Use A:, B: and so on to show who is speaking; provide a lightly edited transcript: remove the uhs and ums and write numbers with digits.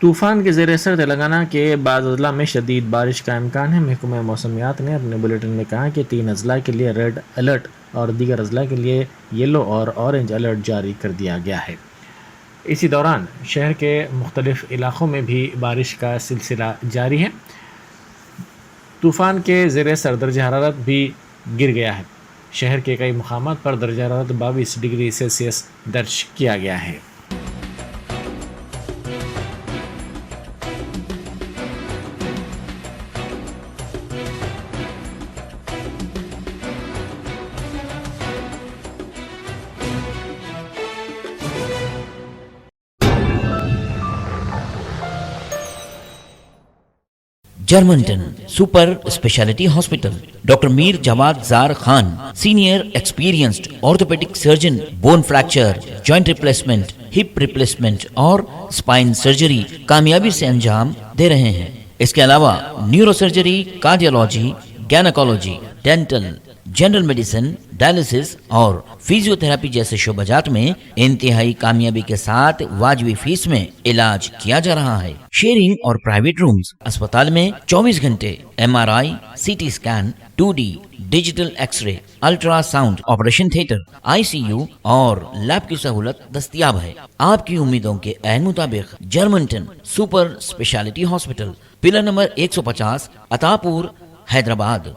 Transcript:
A: طوفان کے زیر اثر تلنگانہ کے بعض اضلاع میں شدید بارش کا امکان ہے۔ محکمہ موسمیات نے اپنے بلیٹن میں کہا کہ 3 اضلاع کے لیے ریڈ الرٹ اور دیگر اضلاع کے لیے یلو اور اورنج الرٹ جاری کر دیا گیا ہے۔ اسی دوران شہر کے مختلف علاقوں میں بھی بارش کا سلسلہ جاری ہے۔ طوفان کے زیر اثر درجہ حرارت بھی گر گیا ہے۔ شہر کے کئی مقامات پر درجہ حرارت 22 ڈگری سیلسیس درج کیا گیا ہے۔
B: جرمنٹن super specialty hospital, doctor Mir Jawad Zar Khan, senior experienced orthopaedic surgeon, bone fracture, joint replacement, hip replacement اور اسپائن سرجری کامیابی سے انجام دے رہے ہیں۔ اس کے علاوہ neurosurgery, cardiology, gynaecology, dental, general medicine, dialysis اور فزیو تھراپی جیسے شعبہ جات میں انتہائی کامیابی کے ساتھ واجبی فیس میں علاج کیا جا رہا ہے۔ شیئرنگ اور پرائیویٹ رومز، اسپتال میں 24 گھنٹے MRI، CT scan, 2D digital X ray, ultra sound, operation theatre, ICU اور لیب کی سہولت دستیاب ہے۔ آپ کی امیدوں کے عین مطابق جرمنٹن super specialty hospital, pillar number 150، عطا پور، حیدرآباد۔